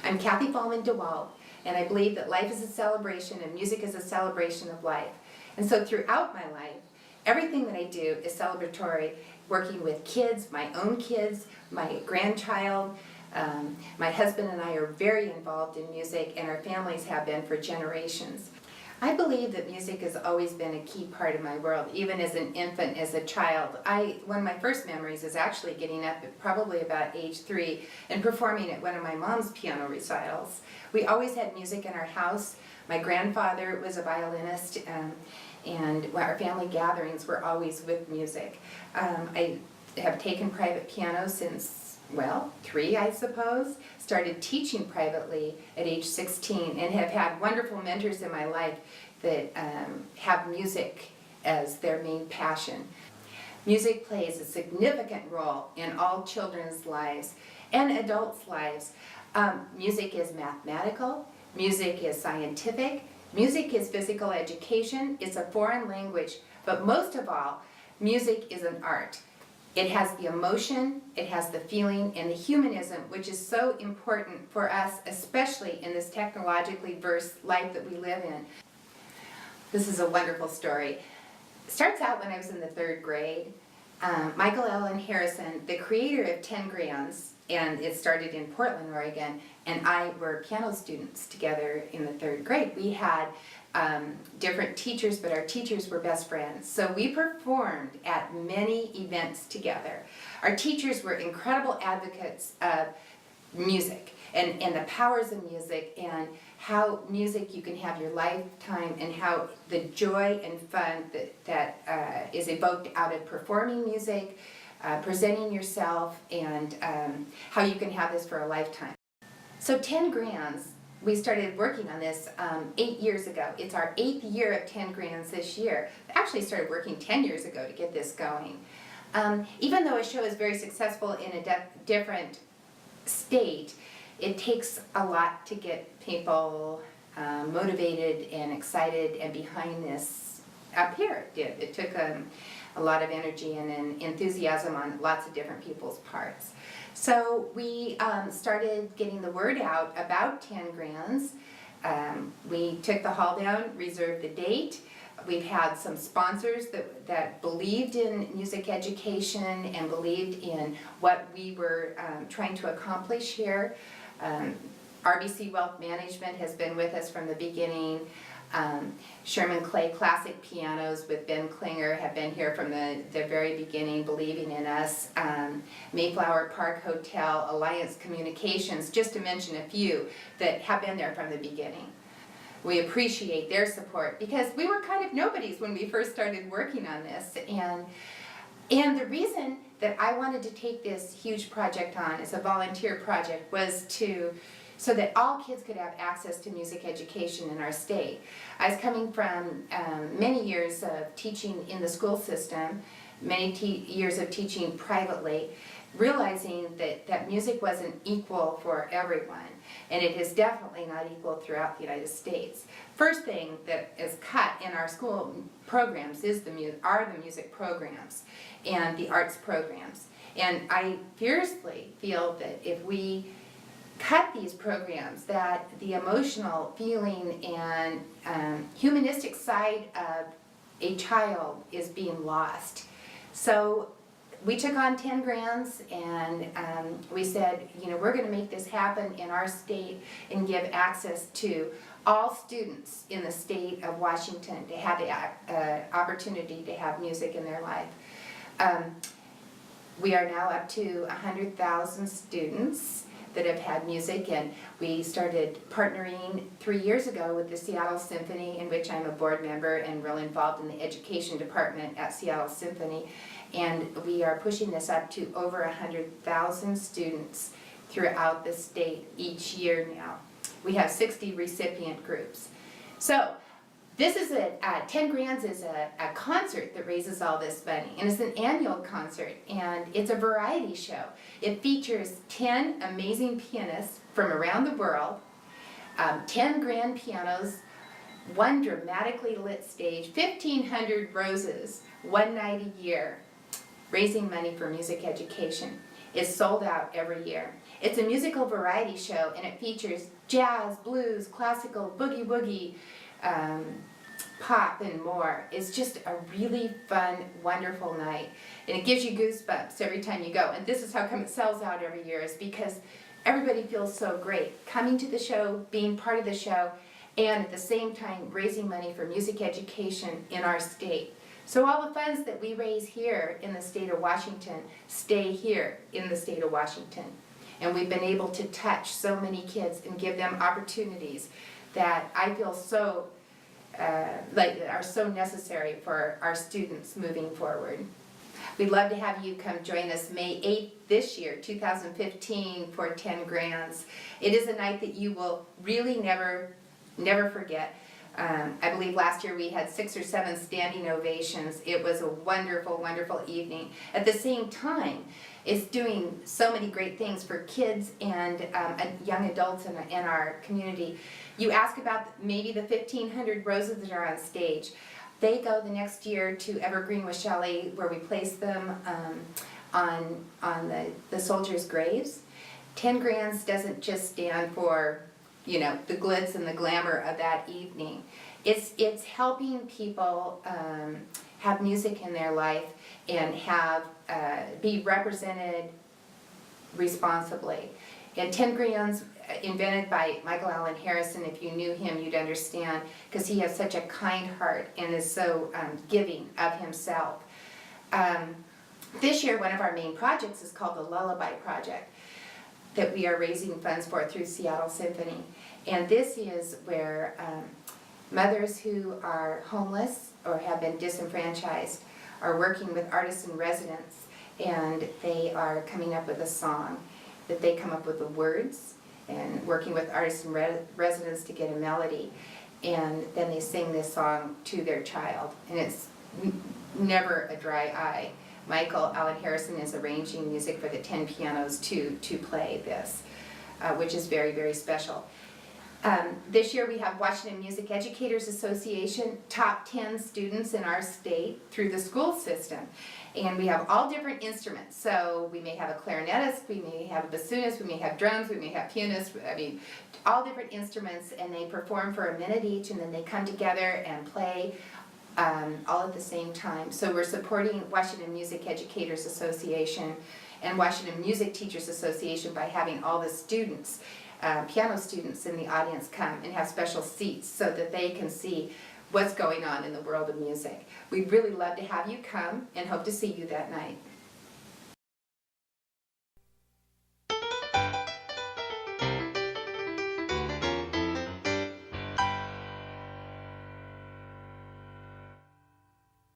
I'm Kathy Fahlman Dewalt, and I believe that life is a celebration and music is a celebration of life. And so throughout my life, everything that I do is celebratory, working with kids, my own kids, my grandchild. My husband and I are very involved in music, and our families have been for generations. I believe that music has always been a key part of my world, even as an infant, as a child. One of my first memories is actually getting up at probably about age 3 and performing at one of my mom's piano recitals. We always had music in our house. My grandfather was a violinist, and our family gatherings were always with music. I have taken private piano since, well, 3, I suppose. Started teaching privately at age 16 and have had wonderful mentors in my life that have music as their main passion. Music plays a significant role in all children's lives and adults' lives. Music is mathematical, music is scientific, music is physical education, it's a foreign language, but most of all, music is an art. It has the emotion, it has the feeling, and the humanism, which is so important for us, especially in this technologically versed life that we live in. This is a wonderful story. It starts out when I was in the 3rd grade. Michael Allen Harrison, the creator of 10 Grams, and it started in Portland, Oregon, and I were piano students together in the 3rd grade. We had different teachers, but our teachers were best friends. So we performed at many events together. Our teachers were incredible advocates of music and the powers of music and how music you can have your lifetime and how the joy and fun that is evoked out of performing music, presenting yourself, and how you can have this for a lifetime. So 10 Grams, we started working on this 8 years ago. It's our 8th year of 10 Grams this year. We actually started working 10 years ago to get this going. Even though a show is very successful in a different state, it takes a lot to get people motivated and excited and behind this up here. It took a lot of energy and enthusiasm on lots of different people's parts. So we started getting the word out about 10 Grams. We took the hall down, reserved the date. We've had some sponsors that believed in music education and believed in what we were trying to accomplish here. RBC Wealth Management has been with us from the beginning. Sherman Clay Classic Pianos with Ben Klinger have been here from the very beginning, believing in us. Mayflower Park Hotel, Alliance Communications, just to mention a few that have been there from the beginning. We appreciate their support because we were kind of nobodies when we first started working on this. And the reason that I wanted to take this huge project on as a volunteer project was so that all kids could have access to music education in our state. I was coming from many years of teaching in the school system, many years of teaching privately, realizing that music wasn't equal for everyone, and it is definitely not equal throughout the United States. First thing that is cut in our school programs are the music programs and the arts programs. And I fiercely feel that if we cut these programs, that the emotional feeling and humanistic side of a child is being lost. So we took on 10 Grams and we said, we're going to make this happen in our state and give access to all students in the state of Washington to have the opportunity to have music in their life. We are now up to 100,000 students that have had music, and we started partnering 3 years ago with the Seattle Symphony, in which I'm a board member and really involved in the education department at Seattle Symphony. And we are pushing this up to over 100,000 students throughout the state each year now. We have 60 recipient groups. So this is 10 Grams is a concert that raises all this money, and it's an annual concert, and it's a variety show. It features 10 amazing pianists from around the world, 10 grand pianos, 1 dramatically lit stage, 1,500 roses, 1 night a year, raising money for music education. It's sold out every year. It's a musical variety show, and it features jazz, blues, classical, boogie woogie, pop, and more. It's just a really fun, wonderful night, and it gives you goosebumps every time you go. And this is how come it sells out every year, is because everybody feels so great coming to the show, being part of the show, and at the same time raising money for music education in our state. So all the funds that we raise here in the state of Washington stay here in the state of Washington. And we've been able to touch so many kids and give them opportunities that I feel so are so necessary for our students moving forward. We'd love to have you come join us May 8th this year, 2015, for 10 Grands. It is a night that you will really never forget. I believe last year we had 6 or 7 standing ovations. It was a wonderful, wonderful evening. At the same time, it's doing so many great things for kids and young adults in our community. You ask about maybe the 1,500 roses that are on stage. They go the next year to Evergreen with Shelley, where we place them on the soldiers' graves. 10 Grands doesn't just stand for, you know, the glitz and the glamour of that evening. It's helping people have music in their life and be represented responsibly. And 10 Grands, invented by Michael Allen Harrison. If you knew him, you'd understand, because he has such a kind heart and is so giving of himself. This year, one of our main projects is called the Lullaby Project, that we are raising funds for through Seattle Symphony. And this is where mothers who are homeless or have been disenfranchised are working with artists in residence, and they are coming up with a song that they come up with the words, and working with artists in residence to get a melody, and then they sing this song to their child, and it's never a dry eye. Michael Allen Harrison is arranging music for the 10 pianos to play this, which is very, very special. This year we have Washington Music Educators Association top 10 students in our state through the school system. And we have all different instruments. So we may have a clarinetist, we may have a bassoonist, we may have drums, we may have pianists, I mean, all different instruments, and they perform for a minute each, and then they come together and play all at the same time. So we're supporting Washington Music Educators Association and Washington Music Teachers Association by having all the students, piano students in the audience, come and have special seats so that they can see what's going on in the world of music. We'd really love to have you come and hope to see you that night.